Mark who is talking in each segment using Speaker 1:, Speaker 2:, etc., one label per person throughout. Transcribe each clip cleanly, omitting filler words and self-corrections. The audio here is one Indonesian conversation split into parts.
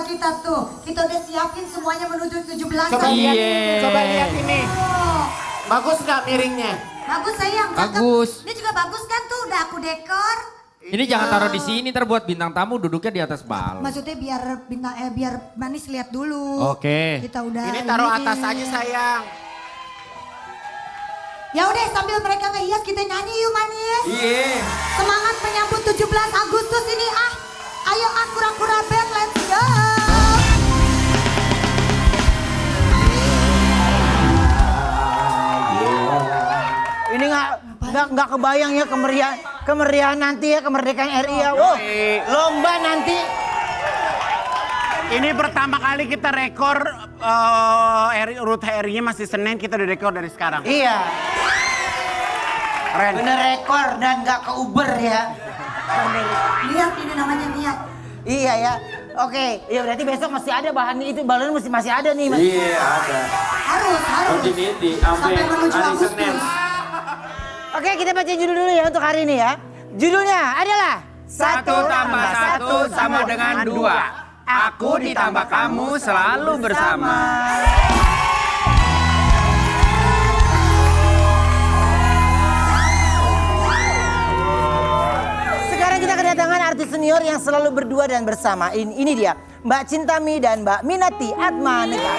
Speaker 1: kita tuh. Kita udah siapin semuanya menuju 17.
Speaker 2: Coba lihat ini. Bagus nggak miringnya?
Speaker 1: Bagus sayang.
Speaker 3: Bagus.
Speaker 1: Ini juga bagus kan tuh, udah aku dekor.
Speaker 3: Ini jangan taruh di sini, ntar buat bintang tamu duduknya di atas bal.
Speaker 1: Maksudnya biar biar Manis lihat dulu.
Speaker 3: Oke.
Speaker 1: Kita udah.
Speaker 2: Ini taruh atas aja sayang.
Speaker 1: Ya udah sambil mereka ngehias kita nyanyi yuk Manis.
Speaker 3: Iya.
Speaker 1: Semangat menyambut 17 Agustus ini ah. Ayo ah kura-kura band, let's go.
Speaker 4: Ini nggak kebayang ya kemeriahan nanti ya kemerdekaan RI ya. Wow, lomba nanti.
Speaker 2: Ini pertama kali kita rekor RUT HRI-nya masih Senin, kita udah rekor dari sekarang.
Speaker 4: Iya.
Speaker 2: Keren.
Speaker 4: Bener rekor dan nggak ke Uber ya.
Speaker 1: Lihat ini namanya niat.
Speaker 4: Iya ya. Oke, ya berarti besok masih ada bahannya itu balon masih ada nih.
Speaker 5: Iya ada.
Speaker 1: Harus.
Speaker 5: Kontiniti sampai
Speaker 1: menuju
Speaker 5: hari
Speaker 1: Agustus.
Speaker 5: Senin.
Speaker 4: Oke, kita baca judul dulu ya untuk hari ini ya. Judulnya adalah
Speaker 3: 1 tambah 1 sama dengan 2. Aku ditambah kamu selalu bersama.
Speaker 4: Sekarang kita kedatangan artis senior yang selalu berdua dan bersama. Ini dia, Mbak Cintami dan Mbak Minati Atma Negara.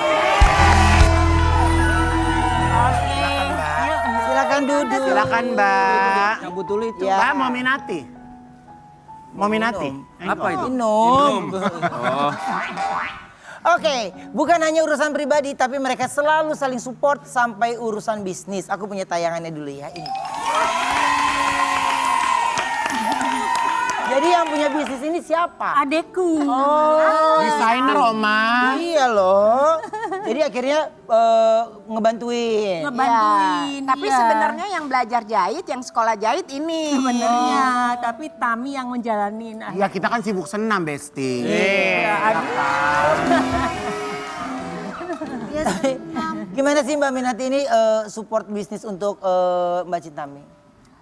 Speaker 4: Silakan duduk.
Speaker 2: Silakan Mbak.
Speaker 3: Cabut dulu itu.
Speaker 4: Ya.
Speaker 2: Mbak mau Minati? Mau Minati?
Speaker 3: Apa itu?
Speaker 4: Minum.
Speaker 3: Oh.
Speaker 4: Oke, bukan hanya urusan pribadi, tapi mereka selalu saling support sampai urusan bisnis. Aku punya tayangannya dulu ya, ini. Jadi yang punya bisnis ini siapa?
Speaker 6: Adekku.
Speaker 4: Oh,
Speaker 2: Desainer Oma.
Speaker 4: iya loh. Jadi akhirnya ngebantuin.
Speaker 6: Ngebantuin.
Speaker 7: Tapi
Speaker 6: iya.
Speaker 7: sebenarnya yang belajar jahit, yang sekolah jahit ini.
Speaker 6: Sebenarnya, tapi Tami yang menjalanin.
Speaker 2: Ya kita kan sibuk senam Besti.
Speaker 4: Gimana sih Mbak Minati ini support bisnis untuk Mbak Cintami?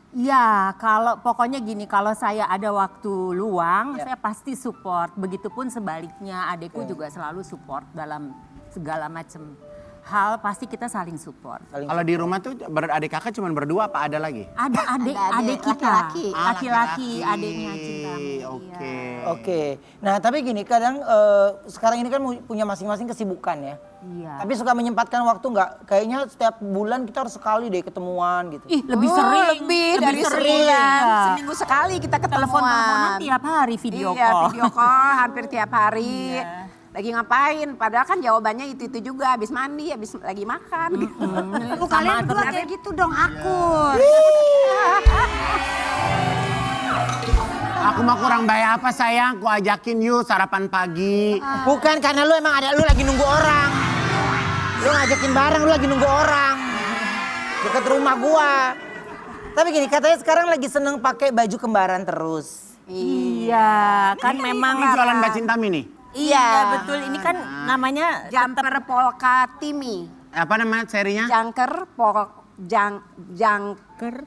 Speaker 6: Ya, kalau pokoknya gini, kalau saya ada waktu luang, saya pasti support. Begitupun sebaliknya, adekku juga selalu support dalam segala macam hal, pasti kita saling support.
Speaker 2: Kalau di rumah tuh beradik kakak cuma berdua apa ada lagi?
Speaker 6: Ada adik kita,
Speaker 7: laki-laki.
Speaker 6: laki-laki, adiknya Cintami.
Speaker 2: Oke.
Speaker 4: Oke, nah tapi gini kadang sekarang ini kan punya masing-masing kesibukan ya.
Speaker 6: Iya.
Speaker 4: Tapi suka menyempatkan waktu nggak? Kayaknya setiap bulan kita harus sekali deh ketemuan gitu.
Speaker 6: Ih, lebih sering.
Speaker 7: Lebih dari
Speaker 6: sering.
Speaker 7: sebulan.
Speaker 6: Iya.
Speaker 7: Seminggu sekali kita
Speaker 6: Telepon-teleponan
Speaker 7: ketemuan.
Speaker 6: tiap hari video
Speaker 7: Iya,
Speaker 6: call.
Speaker 7: video call hampir tiap hari.
Speaker 6: Iya.
Speaker 7: Lagi ngapain? Padahal kan jawabannya itu juga. Habis mandi, habis lagi makan.
Speaker 1: Tuh kalian berdua kayak gitu dong akur.
Speaker 2: Aku mah kurang baik apa sayang? Ku ajakin yuk sarapan pagi.
Speaker 4: Bukan karena lu emang ada lu lagi nunggu orang. Lu ngajakin bareng lu lagi nunggu orang. Deket rumah gua. Tapi gini katanya sekarang lagi seneng pakai baju kembaran terus.
Speaker 6: Iya, kan memang
Speaker 2: Ini jualan Mbak Cintami nih?
Speaker 6: Iya, betul. Ini kan namanya
Speaker 7: Jumper polka Timi.
Speaker 2: Apa nama serinya?
Speaker 7: Jangker jangker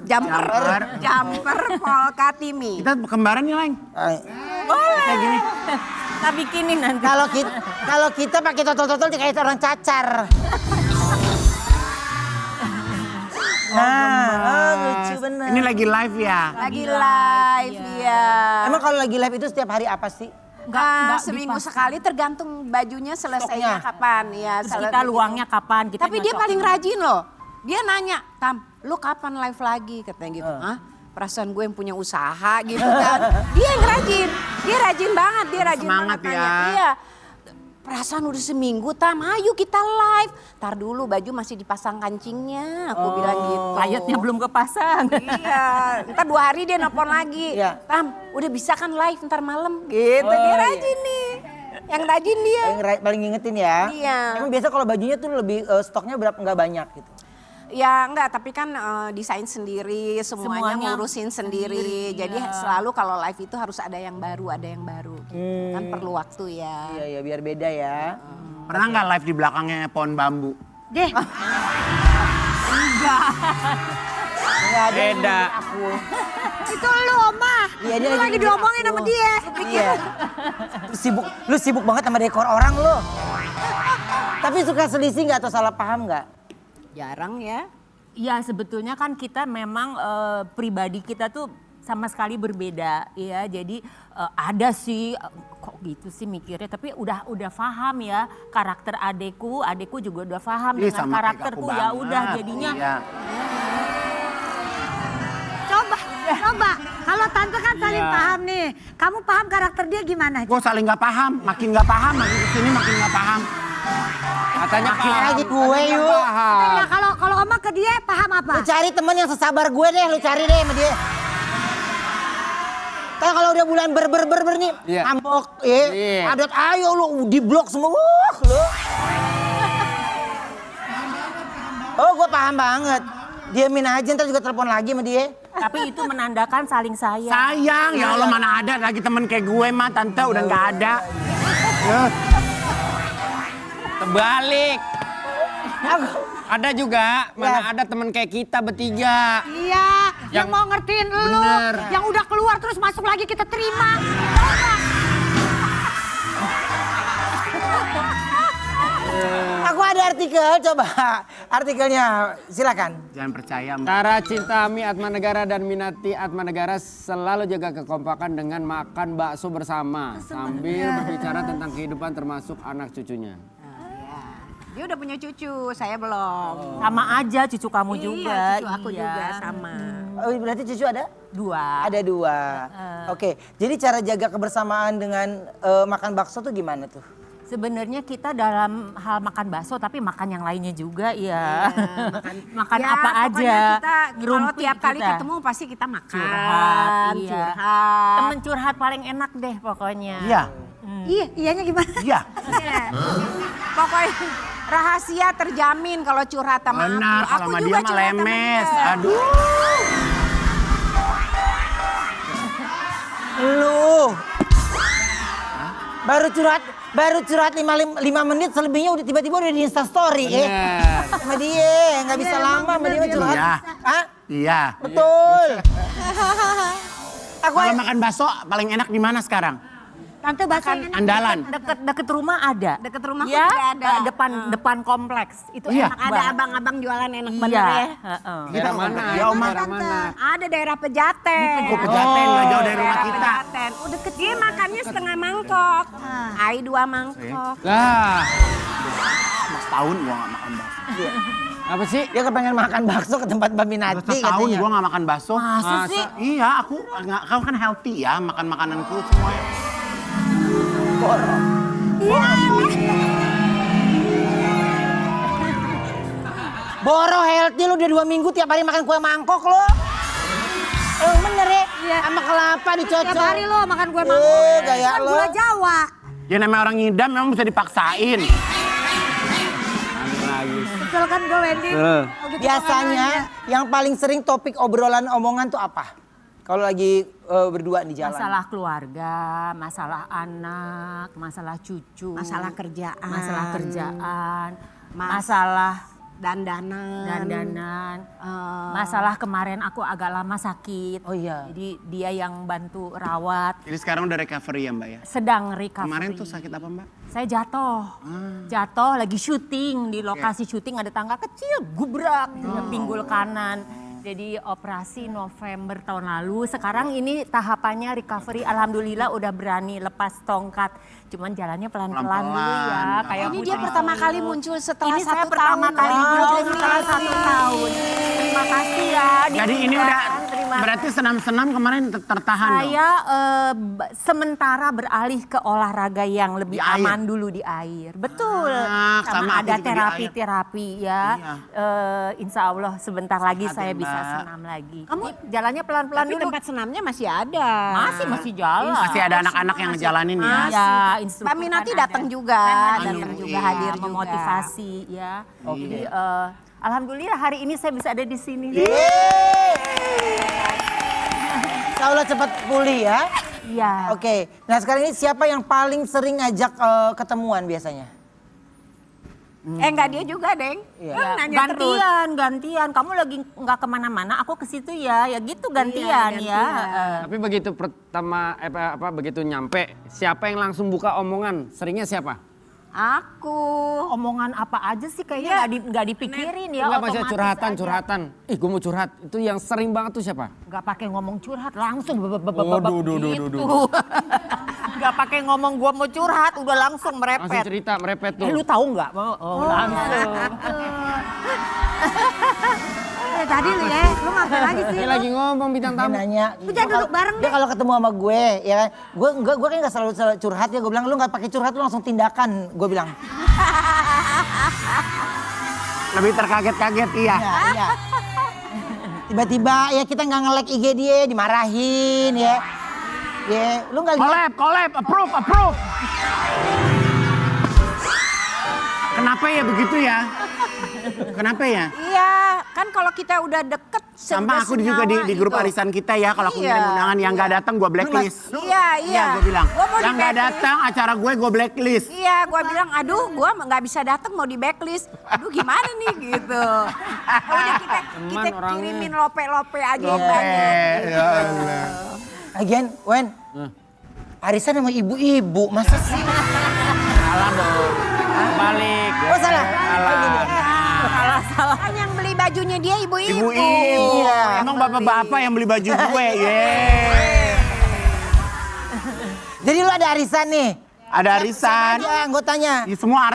Speaker 7: jumper polka Timi.
Speaker 2: Kita kembaran nih, Leng.
Speaker 4: Kayak gini.
Speaker 6: kita bikinin nanti.
Speaker 4: Kalau kita pakai totol-totol kayak orang cacar. Nah, lucu bener.
Speaker 2: Ini lagi live ya?
Speaker 7: Lagi live ya.
Speaker 4: Emang kalau lagi live itu setiap hari apa sih?
Speaker 6: Nggak
Speaker 7: Seminggu
Speaker 6: dipasang.
Speaker 7: sekali tergantung bajunya selesainya
Speaker 4: Stoknya.
Speaker 7: kapan ya.
Speaker 6: Terus kita luangnya kapan kita
Speaker 7: Tapi dia
Speaker 6: nyocok.
Speaker 7: paling rajin loh. Dia nanya, Tam, lu kapan live lagi? Katanya gitu. Hah? Perasaan gue yang punya usaha gitu kan. Dia yang rajin. Dia rajin banget. Dia rajin
Speaker 2: Semangat
Speaker 7: banget
Speaker 2: ya.
Speaker 7: nanya. Iya. Perasaan udah seminggu, Tam. Ayo kita live. Ntar dulu baju masih dipasang kancingnya. Aku bilang gitu.
Speaker 6: Layotnya belum kepasang.
Speaker 7: Iya. Ntar 2 hari dia nelpon lagi.
Speaker 4: Iya.
Speaker 7: Tam, udah bisa kan live ntar malam? Gitu. Dia rajin nih. Yang rajin dia.
Speaker 4: Paling ngingetin ya.
Speaker 7: Iya.
Speaker 4: Emang biasa kalau bajunya tuh lebih stoknya nggak banyak gitu.
Speaker 7: Ya enggak, tapi kan desain sendiri, semuanya
Speaker 6: Semuanya
Speaker 7: ngurusin sendiri. Jadi selalu kalau live itu harus ada yang baru. Kan perlu waktu ya.
Speaker 4: Iya ya biar beda ya.
Speaker 2: Pernah nggak live di belakangnya pohon bambu?
Speaker 1: Deh,
Speaker 4: Nggak ada yang
Speaker 3: Beda.
Speaker 4: ngikutin aku.
Speaker 1: itu lu Oma.
Speaker 4: Iya, dia
Speaker 1: Lu lagi
Speaker 4: nungguin
Speaker 1: diomongin
Speaker 4: aku.
Speaker 1: sama dia.
Speaker 4: Iya. Lu sibuk banget sama dekor orang lu. Tapi suka selisih nggak atau salah paham nggak?
Speaker 7: Jarang ya.
Speaker 6: Ya sebetulnya kan kita memang pribadi kita tuh sama sekali berbeda ya. Jadi ada sih kok gitu sih mikirnya, tapi udah paham ya karakter adekku juga udah paham
Speaker 2: Ih,
Speaker 6: dengan
Speaker 2: sama kayak
Speaker 6: karakterku
Speaker 2: aku
Speaker 6: ya udah
Speaker 2: banget.
Speaker 6: jadinya.
Speaker 2: Iya.
Speaker 1: Coba. Kalau tante kan saling paham nih. Kamu paham karakter dia gimana?
Speaker 2: Gue saling nggak paham, makin nggak paham, makin kesini makin nggak paham.
Speaker 3: Katanya
Speaker 4: Makin
Speaker 3: paham.
Speaker 4: lagi gue yuk.
Speaker 1: Ya kalau Oma ke dia paham apa?
Speaker 4: Lu cari temen yang sesabar gue deh, lu cari deh sama dia. Kan kalau udah bulan ber nih,
Speaker 3: Iya.
Speaker 4: ambok,
Speaker 3: Iya.
Speaker 4: adat ayo lu di blok semua, lu. Oh, gue paham banget. Diamin aja, ntar juga telepon lagi sama dia.
Speaker 6: Tapi itu menandakan saling sayang.
Speaker 2: Sayang, ya Allah mana ada lagi temen kayak gue mah tante udah nggak ada.
Speaker 3: Terbalik. Ada juga, mana ada teman kayak kita bertiga.
Speaker 1: Iya, yang
Speaker 3: Yang-
Speaker 1: mau ngertiin lu.
Speaker 3: Bener.
Speaker 1: Yang udah keluar terus masuk lagi kita terima.
Speaker 4: Aku ada artikel, coba. Artikelnya, silakan.
Speaker 2: Jangan percaya. Mbak.
Speaker 3: Tara Cintami Atmanegara dan Minati Atmanegara selalu jaga kekompakan dengan makan bakso bersama sambil berbicara tentang kehidupan termasuk anak cucunya.
Speaker 7: Dia udah punya cucu, saya belum.
Speaker 6: Sama aja cucu kamu juga.
Speaker 7: Iya, cucu aku
Speaker 6: iya.
Speaker 7: juga sama.
Speaker 4: Oh, berarti cucu ada?
Speaker 6: 2.
Speaker 4: Ada 2. Oke, jadi cara jaga kebersamaan dengan makan bakso tuh gimana tuh?
Speaker 6: Sebenarnya kita dalam hal makan bakso tapi makan yang lainnya juga ya. makan
Speaker 7: Ya,
Speaker 6: apa
Speaker 7: pokoknya
Speaker 6: aja.
Speaker 7: Kita kalau
Speaker 6: Ngerumpi
Speaker 7: tiap kali
Speaker 6: kita.
Speaker 7: ketemu pasti kita makan.
Speaker 6: Curhat, iya.
Speaker 7: Curhat.
Speaker 6: Temen curhat paling enak deh pokoknya.
Speaker 2: Iya,
Speaker 1: Iya, iyanya gimana?
Speaker 2: iya.
Speaker 7: Iya. Pokoknya rahasia terjamin kalau curhat sama
Speaker 2: Benar,
Speaker 7: aku.
Speaker 2: kalau sama dia
Speaker 7: juga
Speaker 2: mah
Speaker 7: curhat sama
Speaker 2: lemes.
Speaker 7: dia.
Speaker 2: Aduh.
Speaker 4: Lu baru curhat 5 menit, selebihnya udah tiba-tiba udah di Insta story ya.
Speaker 3: Bener.
Speaker 4: Sama dia, nggak bisa lama sama dia curhat.
Speaker 2: Iya.
Speaker 4: Hah?
Speaker 2: Iya.
Speaker 4: Betul. Aku
Speaker 2: Kalau makan bakso paling enak di mana sekarang?
Speaker 1: Tante bakso yang enak.
Speaker 2: Andalan.
Speaker 6: Deket rumah ada.
Speaker 7: Deket rumahku
Speaker 6: ya,
Speaker 7: juga ada.
Speaker 6: Depan kompleks. Itu
Speaker 2: Iya.
Speaker 6: enak
Speaker 7: Ada
Speaker 6: banget.
Speaker 7: abang-abang jualan enak
Speaker 6: Iya.
Speaker 7: bener ya.
Speaker 6: heeh.
Speaker 3: Daerah mana?
Speaker 2: Ya, Oma.
Speaker 3: Daerah mana?
Speaker 7: Ada daerah Pejaten.
Speaker 2: Kok Pejaten nggak jauh dari rumah
Speaker 7: Daerah
Speaker 2: kita.
Speaker 7: Pejaten. Udah kecil makannya setengah mangkok. Ai 2 mangkok.
Speaker 3: Lah,
Speaker 2: Setahun gua nggak makan bakso.
Speaker 3: apa sih?
Speaker 4: dia kepengen makan bakso ke tempat Mbak Minati
Speaker 2: Setahun
Speaker 4: katanya.
Speaker 2: gua nggak makan bakso.
Speaker 6: Masa sih?
Speaker 2: Iya, aku kan healthy ya makan makananku semuanya.
Speaker 4: Boro healthy lu udah 2 minggu tiap hari makan kue mangkok lo. Bener ya? Sama kelapa dicocok.
Speaker 1: Tiap hari lo makan gue mangkok.
Speaker 4: Gaya
Speaker 1: Kan
Speaker 4: lo.
Speaker 1: gula Jawa.
Speaker 2: Ya namanya orang ngidam memang bisa dipaksain.
Speaker 1: Betul kan gue Wendy? Begitu
Speaker 4: Biasanya
Speaker 1: makanannya.
Speaker 4: yang paling sering topik obrolan omongan tuh apa? Kalau lagi berdua di jalan.
Speaker 6: Masalah keluarga, masalah anak, masalah cucu.
Speaker 7: Masalah kerjaan.
Speaker 6: Masalah kerjaan.
Speaker 7: Mas-
Speaker 6: Masalah
Speaker 7: Dandanan.
Speaker 6: dandanan. Masalah kemarin aku agak lama sakit.
Speaker 4: Oh iya.
Speaker 6: Jadi dia yang bantu rawat.
Speaker 2: Jadi sekarang udah recovery ya Mbak ya?
Speaker 6: Sedang recovery.
Speaker 2: Kemarin tuh sakit apa Mbak?
Speaker 6: Saya jatuh. Jatuh lagi syuting di lokasi syuting ada tangga kecil gubrak di pinggul kanan. Jadi operasi November tahun lalu. Sekarang ini tahapannya recovery. Alhamdulillah udah berani lepas tongkat. Cuman jalannya pelan-pelan dulu ya.
Speaker 2: Pelan-pelan.
Speaker 6: Kayak
Speaker 7: Ini
Speaker 6: putri
Speaker 7: dia pertama
Speaker 6: sulung.
Speaker 7: kali muncul setelah
Speaker 6: Ini
Speaker 7: 1
Speaker 6: saya
Speaker 7: tahun.
Speaker 6: pertama kali
Speaker 7: loh.
Speaker 6: muncul setelah 1 tahun. Terima kasih ya.
Speaker 2: Jadi ini udah
Speaker 6: Terima
Speaker 2: berarti senam-senam kemarin tertahan dong?
Speaker 6: saya sementara beralih ke olahraga yang lebih
Speaker 2: Di air?
Speaker 6: aman dulu di air. Betul.
Speaker 2: Ah, sama
Speaker 6: sama
Speaker 2: aku
Speaker 6: ada
Speaker 2: juga di
Speaker 6: terapi-terapi ya.
Speaker 2: Iya.
Speaker 6: Insya Allah sebentar lagi
Speaker 2: Sehat
Speaker 6: saya
Speaker 2: ya,
Speaker 6: bisa
Speaker 2: Mbak.
Speaker 6: senam lagi. Kamu jalannya pelan-pelan
Speaker 7: Tapi
Speaker 6: dulu.
Speaker 7: tempat senamnya masih ada.
Speaker 6: Masih jalan.
Speaker 2: Masih ada anak-anak yang ngejalanin ya?
Speaker 6: Ya, instruktur
Speaker 7: Mbak Minati
Speaker 6: kan
Speaker 7: datang
Speaker 6: ada.
Speaker 7: juga,
Speaker 6: Kan
Speaker 7: datang
Speaker 6: hadir
Speaker 7: juga, hadir juga.
Speaker 6: memotivasi ya. Jadi alhamdulillah hari ini saya bisa ada di sini.
Speaker 4: Insya Allah cepat pulih ya.
Speaker 6: Iya.
Speaker 4: Oke, nah sekarang ini siapa yang paling sering ngajak ketemuan biasanya?
Speaker 7: Enggak dia juga, Deng.
Speaker 6: Ya,
Speaker 7: Nanya terus.
Speaker 6: gantian. Kamu lagi nggak kemana-mana, aku ke situ ya. Ya gitu gantian
Speaker 7: Iya,
Speaker 6: ya.
Speaker 3: Tapi begitu pertama begitu nyampe, siapa yang langsung buka omongan? Seringnya siapa?
Speaker 7: Aku.
Speaker 6: Omongan apa aja sih kayaknya nggak dipikirin ya.
Speaker 3: Enggak maksudnya
Speaker 6: otomatis
Speaker 3: curhatan.
Speaker 6: aja.
Speaker 3: Ih, gue mau curhat. Itu yang sering banget tuh siapa?
Speaker 6: Nggak pakai ngomong curhat langsung
Speaker 3: Duh.
Speaker 6: Nggak pakai ngomong gua mau curhat udah langsung
Speaker 3: Langsung
Speaker 6: merepet.
Speaker 3: cerita, merepet tuh.
Speaker 6: Lu tahu nggak? Langsung.
Speaker 1: Tadi lu ya, lu ngapain lagi sih?
Speaker 3: Dia lagi ngomong bintang
Speaker 4: Dia
Speaker 3: tamu.
Speaker 4: nanya.
Speaker 1: Lu jangan duduk bareng
Speaker 4: Dia kalau ketemu sama gue, ya kan. Gue kan gak selalu curhat ya. Gue bilang lu gak pakai curhat, lu langsung tindakan. Gue bilang.
Speaker 2: Lebih terkaget-kaget, iya.
Speaker 4: Iya. Tiba-tiba ya kita nggak nge-like IG dia, dimarahin ya. Ya, lu nggak lihat?
Speaker 2: Collab, approve. Kenapa ya begitu ya? Kenapa ya?
Speaker 7: Iya, kan kalau kita udah deket.
Speaker 2: Sama
Speaker 7: udah
Speaker 2: aku juga
Speaker 7: senyawa
Speaker 2: di grup
Speaker 7: gitu.
Speaker 2: arisan kita ya, kalau aku
Speaker 7: Iya.
Speaker 2: ngirim undangan yang nggak datang gue blacklist.
Speaker 7: Iya.
Speaker 2: Gue bilang.
Speaker 7: Gua mau
Speaker 2: Yang nggak
Speaker 7: di-blacklist.
Speaker 2: datang acara gue blacklist.
Speaker 7: Iya, gue bilang, aduh gue nggak bisa datang mau di backlist. Aduh gimana nih gitu. Udah kita
Speaker 3: orangnya.
Speaker 7: kirimin lope-lope aja
Speaker 2: Lope,
Speaker 7: banyak.
Speaker 2: ya Allah.
Speaker 4: Lagian, Wen. Arisan sama ibu-ibu, masa sih?
Speaker 3: Salah dong. Balik.
Speaker 4: Oh salah.
Speaker 7: Salah. Kan yang beli bajunya dia ibu-ibu.
Speaker 2: Ibu-ibu.
Speaker 4: Iya.
Speaker 2: Emang bapak-bapak yang beli baju gue, yeay.
Speaker 4: Jadi lu ada arisan nih?
Speaker 2: Ada arisan.
Speaker 4: Siapa aja anggotanya?
Speaker 2: Ya, semua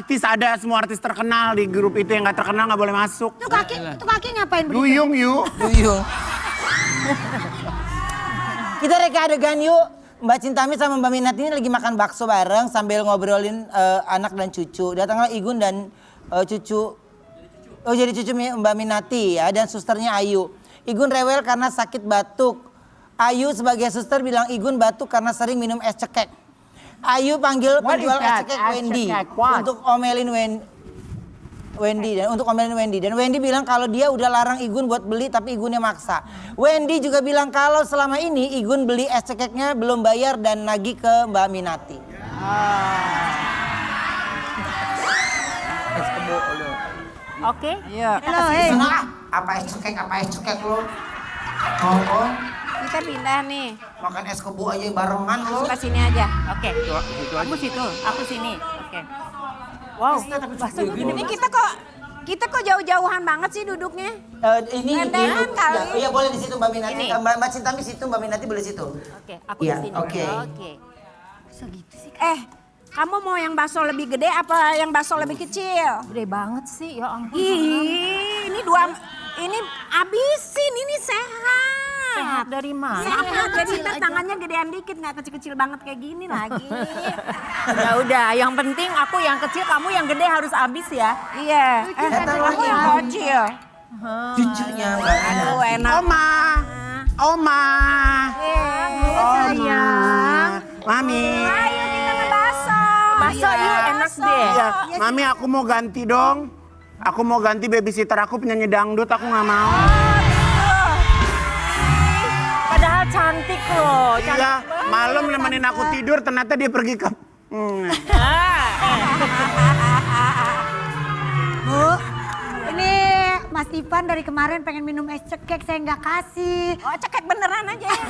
Speaker 2: artis terkenal di grup itu, yang nggak terkenal nggak boleh masuk.
Speaker 1: Tuh kaki ngapain begitu?
Speaker 2: Duyung yuk.
Speaker 4: Duyung. Kita reka adegan yuk. Mbak Cintami sama Mbak Minat ini lagi makan bakso bareng sambil ngobrolin anak dan cucu. Datanglah Igun dan cucu. Oh jadi cucu Mbak Minati ya, dan susternya Ayu. Igun rewel karena sakit batuk. Ayu sebagai suster bilang Igun batuk karena sering minum es cekek. Ayu panggil
Speaker 2: What
Speaker 4: penjual
Speaker 2: is
Speaker 4: es
Speaker 2: that?
Speaker 4: cekek
Speaker 2: Es
Speaker 4: Wendy
Speaker 2: cekek, what?
Speaker 4: untuk omelin Wendy dan Wendy bilang kalau dia udah larang Igun buat beli tapi Igunnya maksa. Wendy juga bilang kalau selama ini Igun beli es cekeknya belum bayar dan nagih ke Mbak Minati. Es kebo lo.
Speaker 6: Oke.
Speaker 7: Iya.
Speaker 4: Apa es cekek lo? Oh,
Speaker 7: Kita pindah nih.
Speaker 4: makan es kebo aja barengan lo.
Speaker 7: Ke sini aja.
Speaker 6: Oke. Kamu situ, aku sini. Oke. Wow.
Speaker 7: Ini kita kok jauh-jauhan banget sih duduknya.
Speaker 4: Ini
Speaker 7: Gandengan kali.
Speaker 4: Iya boleh di situ Mbak Minati.
Speaker 6: Ini.
Speaker 4: Mbak Cintami situ, Mbak Minati boleh situ.
Speaker 6: Oke, aku
Speaker 4: Iya,
Speaker 6: di sini.
Speaker 4: oke.
Speaker 6: Oke.
Speaker 7: Kamu mau yang bakso lebih gede apa yang bakso lebih kecil?
Speaker 6: Gede banget sih, ya ampun.
Speaker 7: Ih, ini abisin, ini sehat.
Speaker 6: Sehat dari mana?
Speaker 7: Sehat, jadi ntar tangannya gedean dikit, nggak kecil-kecil banget kayak gini lagi.
Speaker 6: Ya udah, yang penting aku yang kecil, kamu yang gede harus habis ya.
Speaker 7: Iya, kamu yang kecil.
Speaker 4: Cucunya Mbak Minati.
Speaker 7: Aduh, enak.
Speaker 2: Oma.
Speaker 6: Sayang.
Speaker 2: Mami.
Speaker 7: Ayo kita ngebakso.
Speaker 6: Bakso yuk, enak deh.
Speaker 2: Iya, Mami aku mau ganti dong. Aku mau ganti babysitter aku penyanyi dangdut, aku nggak mau.
Speaker 6: Padahal cantik loh. Cantik
Speaker 2: Iya,
Speaker 6: banget.
Speaker 2: malam nemenin aku tidur, ternyata dia pergi ke...
Speaker 1: Bu, ini Mas Ivan dari kemarin pengen minum es cekek, saya nggak kasih.
Speaker 7: Oh, cekek beneran aja ya.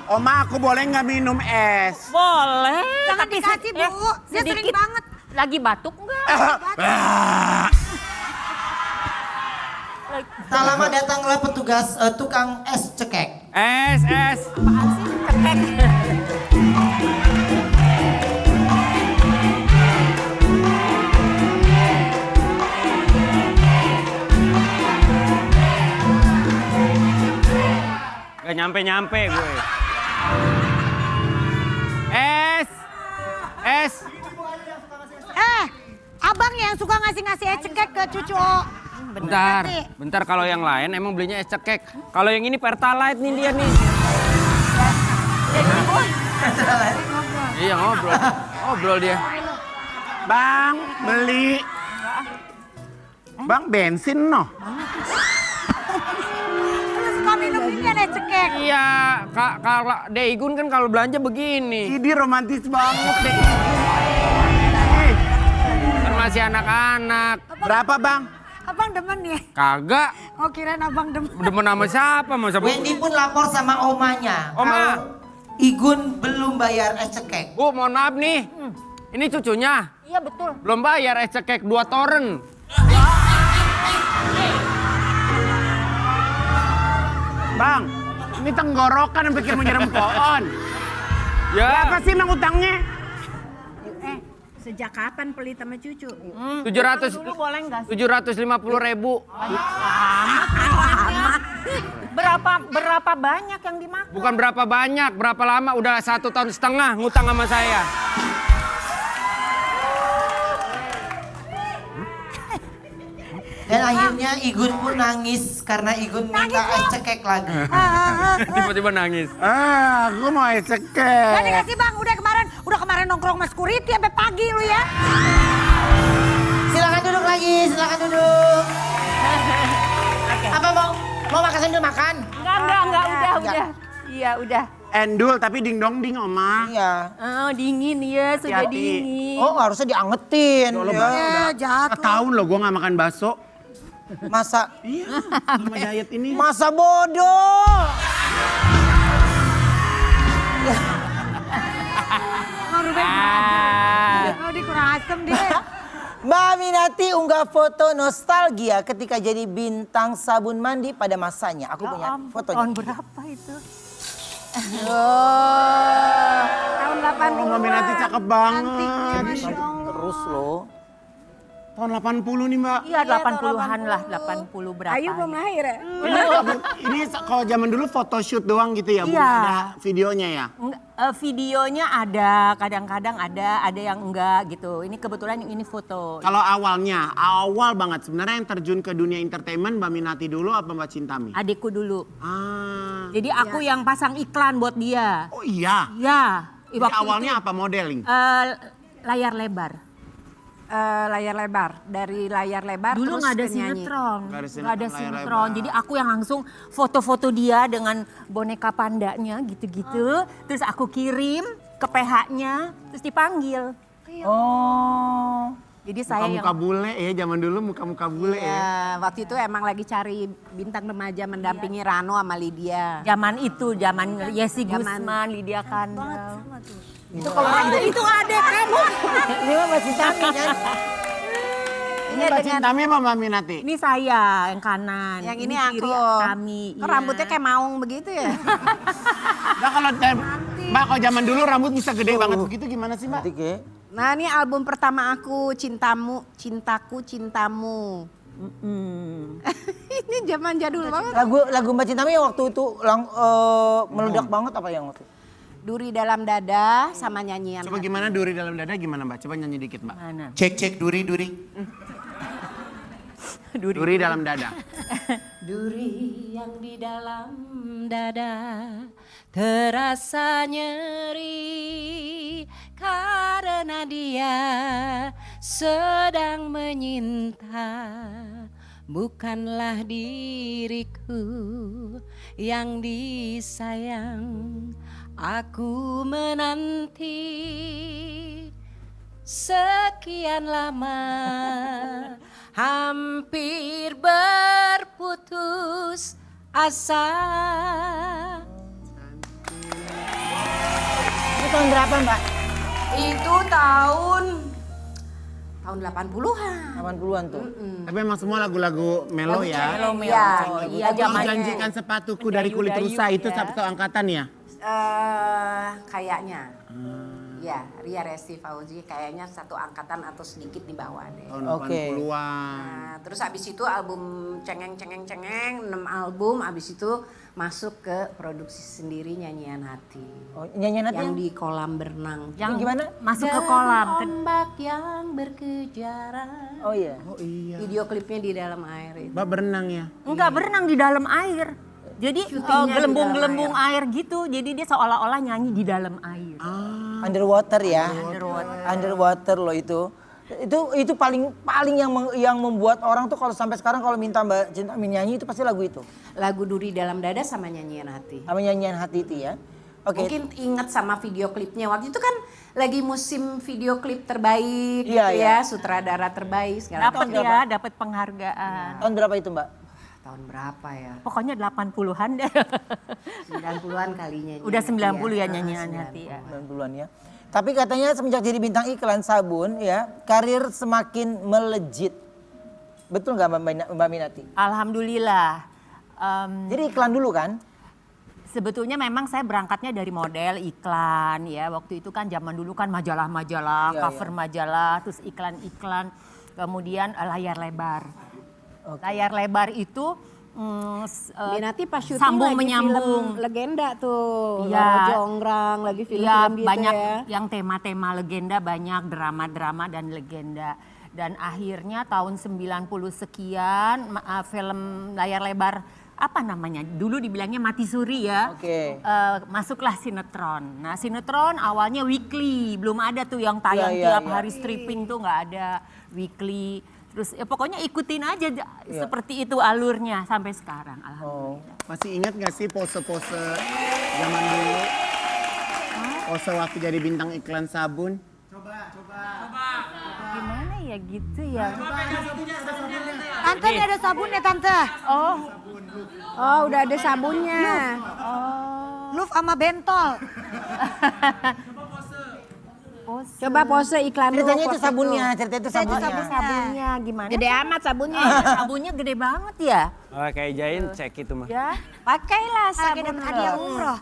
Speaker 2: Oma, aku boleh nggak minum es?
Speaker 6: Boleh.
Speaker 1: Jangan
Speaker 6: tapi
Speaker 1: dikasih,
Speaker 6: ya,
Speaker 1: Bu. Dia sering
Speaker 6: sedikit.
Speaker 1: banget.
Speaker 6: Lagi batuk enggak?
Speaker 4: Tak lama datanglah petugas tukang es cekek.
Speaker 3: Es.
Speaker 6: Apaan sih? Cekek.
Speaker 3: Gak nyampe gue. Es.
Speaker 1: Abang yang suka ngasih-ngasih es cekek ke cucu.
Speaker 3: Bentar kalau yang lain emang belinya es cekek. Kalau yang ini Pertalite nih dia nih. Iya ngobrol dia.
Speaker 2: Bang, beli. Bang, bensin noh.
Speaker 1: Lu suka minum ini es cekek.
Speaker 3: Iya, kalau Deigun kan kalau belanja begini.
Speaker 2: Ini romantis banget deh.
Speaker 3: masih anak-anak.
Speaker 2: Berapa bang?
Speaker 1: Abang demen ya?
Speaker 3: Kagak.
Speaker 1: Oh kirain abang demen.
Speaker 3: Demen sama siapa? Masa
Speaker 4: Wendy pun lapor sama omanya.
Speaker 3: Oma.
Speaker 4: Kalau Igun belum bayar es cekek.
Speaker 3: Bu, mohon maaf nih. Ini cucunya.
Speaker 6: Iya betul.
Speaker 3: Belum bayar es cekek 2 toren.
Speaker 2: Bang, ini tenggorokan yang pikir mau nyerem pohon.
Speaker 3: Ya.
Speaker 2: Berapa sih emang utangnya?
Speaker 7: Sejak kapan pelit sama cucu?
Speaker 3: 700
Speaker 6: Dulu boleh nggak sih?
Speaker 3: 750.000.
Speaker 6: Berapa banyak yang dimakan?
Speaker 3: Bukan berapa banyak, berapa lama? Udah 1,5 tahun ngutang sama saya.
Speaker 4: Dan akhirnya Igun pun nangis karena Igun minta es cekek lagi.
Speaker 3: Tiba-tiba nangis.
Speaker 2: Aku mau es
Speaker 1: Gak
Speaker 2: cekek.
Speaker 1: dikasih bang, udah kemarin nongkrong mas security sampai pagi lu ya.
Speaker 4: Silakan duduk lagi, silakan duduk. Apa mau makan sambil makan?
Speaker 6: Enggak, udah. Iya, udah.
Speaker 2: Endul tapi ding dong ding oma.
Speaker 4: Iya.
Speaker 6: Oh, dingin ya, sudah
Speaker 2: Hati-hati.
Speaker 6: dingin.
Speaker 4: Oh harusnya diangetin.
Speaker 1: Ya jahat lu.
Speaker 2: Setahun loh gue gak makan bakso.
Speaker 4: Masa
Speaker 2: Iya, sama diet ini.
Speaker 4: masa bodoh.
Speaker 1: Mau Ruben kurang mau dikurang asem dia.
Speaker 4: Mbak Aminati unggah foto nostalgia ketika jadi bintang sabun mandi pada masanya. Aku punya fotonya.
Speaker 6: Tahun berapa itu?
Speaker 1: Tahun 80-an.
Speaker 2: Oh, Mbak Minati cakep banget.
Speaker 1: Cantiknya, Masya Allah.
Speaker 4: Terus loh.
Speaker 2: Tahun 80 nih mbak.
Speaker 6: Iya, 80-an lah, 80 berapa.
Speaker 7: Ayu belum lahir ya?
Speaker 2: Ini kalau zaman dulu photoshoot doang gitu ya Bu?
Speaker 6: Iya.
Speaker 2: Ada videonya ya?
Speaker 6: Videonya ada, kadang-kadang ada yang enggak gitu. Ini kebetulan yang ini foto.
Speaker 2: Kalau awal banget sebenarnya yang terjun ke dunia entertainment Mbak Minati dulu apa Mbak Cintami?
Speaker 6: Adikku dulu.
Speaker 2: Jadi
Speaker 6: Jadi aku yang pasang iklan buat dia.
Speaker 2: oh iya.
Speaker 6: Iya.
Speaker 2: Jadi awalnya apa modeling?
Speaker 6: Layar lebar.
Speaker 7: Layar lebar, dari layar lebar
Speaker 6: Dulu
Speaker 7: terus
Speaker 6: nggak ada
Speaker 7: ke nyanyi.
Speaker 6: sinetron,
Speaker 2: Nggak ada
Speaker 6: nggak ada
Speaker 2: sinetron, layar
Speaker 6: sinetron.
Speaker 2: lebar.
Speaker 6: Jadi aku yang langsung foto-foto dia dengan boneka pandanya gitu-gitu. Terus aku kirim ke PH-nya, terus dipanggil.
Speaker 4: Oh.
Speaker 6: Jadi saya
Speaker 2: Muka-muka
Speaker 6: yang
Speaker 2: bule ya zaman dulu muka-muka bule ya.
Speaker 7: Ya, waktu itu emang lagi cari bintang remaja mendampingi Rano sama Lydia.
Speaker 6: zaman itu, zaman Yesi
Speaker 7: Zaman-
Speaker 6: Gusman, Lydia Kandel.
Speaker 4: Itu kalau
Speaker 6: Itu ada kamu.
Speaker 4: ini mah Mbak Cintami kan.
Speaker 2: Ini Mbak Cintami apa Mbak Minati?
Speaker 6: Ini saya yang kanan.
Speaker 7: Yang ini
Speaker 6: kiri
Speaker 7: aku.
Speaker 6: Kami.
Speaker 7: Kok
Speaker 6: iya.
Speaker 7: rambutnya kayak maung begitu ya?
Speaker 2: Nah kalau Mbak kalau zaman dulu rambut bisa gede banget begitu gimana sih Mbak?
Speaker 4: Cantik ya.
Speaker 7: Nah ini album pertama aku, Cintamu, Cintaku, Cintamu. Ini zaman jadul banget.
Speaker 4: Lagu Mbak Cintami yang waktu itu meledak banget apa yang waktu?
Speaker 7: Duri dalam dada sama nyanyian.
Speaker 2: Coba gimana duri dalam dada gimana Mbak? Coba nyanyi dikit Mbak.
Speaker 6: Mana?
Speaker 4: Cek duri.
Speaker 2: Duri dalam dada.
Speaker 8: Duri yang di dalam dada terasa nyeri karena dia sedang menyinta. Bukanlah diriku yang disayang, aku menanti sekian lama, hampir berputus asa.
Speaker 4: Itu tahun berapa Mbak?
Speaker 7: Itu tahun 80-an.
Speaker 4: 80-an tuh.
Speaker 2: Tapi emang semua lagu-lagu melo ya.
Speaker 6: Iya, zamannya.
Speaker 2: Janjikan sepatuku dari kulit rusa itu satu angkatan ya?
Speaker 7: Kayaknya. Ya, Ria Resti Fauzi kayaknya satu angkatan atau sedikit di bawah deh.
Speaker 2: Tahun
Speaker 4: Oke.
Speaker 2: 80-an.
Speaker 7: Nah, terus abis itu album cengeng 6 album, abis itu masuk ke produksi sendiri Nyanyian Hati.
Speaker 4: Oh, nyanyian hati
Speaker 7: Yang
Speaker 4: yang
Speaker 7: di kolam berenang.
Speaker 6: Yang
Speaker 4: gimana?
Speaker 6: masuk ke kolam.
Speaker 8: Ombak yang berkejaran.
Speaker 4: Oh iya.
Speaker 2: Oh iya.
Speaker 7: Video klipnya di dalam air itu.
Speaker 2: Mbak berenang ya?
Speaker 6: Enggak, berenang di dalam air. Jadi
Speaker 7: Syutingnya di
Speaker 6: gelembung-gelembung air gitu. Jadi dia seolah-olah nyanyi di dalam air.
Speaker 4: Underwater ya.
Speaker 6: Underwater.
Speaker 4: Underwater loh itu. Itu paling yang membuat orang tuh kalau sampai sekarang kalau minta Mbak Cintami nyanyi itu pasti lagu itu.
Speaker 7: Lagu Duri Dalam Dada sama Nyanyian Hati.
Speaker 4: Sama nyanyian hati itu ya. Oke.
Speaker 7: Mungkin ingat sama video klipnya. Waktu itu kan lagi musim video klip terbaik
Speaker 4: Iya,
Speaker 7: gitu
Speaker 4: iya.
Speaker 7: ya, sutradara terbaik segala
Speaker 6: Dapat
Speaker 7: macam.
Speaker 6: ya, dapat penghargaan.
Speaker 4: Tahun berapa itu Mbak?
Speaker 7: Tahun berapa ya?
Speaker 6: Pokoknya 80-an deh.
Speaker 7: 90-an kalinya.
Speaker 6: Udah 90 ya
Speaker 7: Ah,
Speaker 6: nyanyian hati ya.
Speaker 4: 90-an ya. Tapi katanya semenjak jadi bintang iklan sabun ya, karir semakin melejit. Betul nggak Mbak Minati?
Speaker 6: Alhamdulillah.
Speaker 4: Jadi iklan dulu kan?
Speaker 6: Sebetulnya memang saya berangkatnya dari model iklan ya. Waktu itu kan zaman dulu kan majalah-majalah,
Speaker 4: Iya,
Speaker 6: cover majalah, terus iklan-iklan, kemudian layar lebar. Layar lebar itu
Speaker 7: Minati pas syuting
Speaker 6: sambung
Speaker 7: lagi
Speaker 6: menyambung.
Speaker 7: film legenda tuh.
Speaker 6: Iya.
Speaker 7: Lara Jonggrang, lagi
Speaker 6: Iya,
Speaker 7: film-film gitu
Speaker 6: banyak
Speaker 7: ya.
Speaker 6: yang tema-tema legenda, banyak drama-drama dan legenda. Dan akhirnya tahun 90 sekian film layar lebar apa namanya? Dulu dibilangnya mati suri ya.
Speaker 4: Oke.
Speaker 6: Masuklah sinetron. Nah, sinetron awalnya weekly, belum ada tuh yang tayang
Speaker 4: Iya,
Speaker 6: tiap
Speaker 4: iya.
Speaker 6: hari stripping tuh nggak ada weekly. Terus ya pokoknya ikutin aja seperti itu alurnya sampai sekarang. Alhamdulillah.
Speaker 2: Masih ingat gak sih pose-pose zaman dulu? Pose waktu jadi bintang iklan sabun?
Speaker 6: Gimana ya gitu ya?
Speaker 1: Tante ini ada sabun ya tante.
Speaker 7: Oh, udah ada sabunnya.
Speaker 1: Luf sama bentol.
Speaker 7: Coba pose iklan dulu.
Speaker 4: Ceritanya itu
Speaker 7: pose
Speaker 4: sabunnya, cerita itu sabunnya.
Speaker 6: Sabunnya gimana?
Speaker 7: Gede amat sabunnya.
Speaker 6: Sabunnya gede banget ya?
Speaker 3: Oh, kayak Jain cek itu mah.
Speaker 6: Ya.
Speaker 7: Pakailah
Speaker 1: Lagi
Speaker 7: sabun
Speaker 1: dapat hadiah umroh.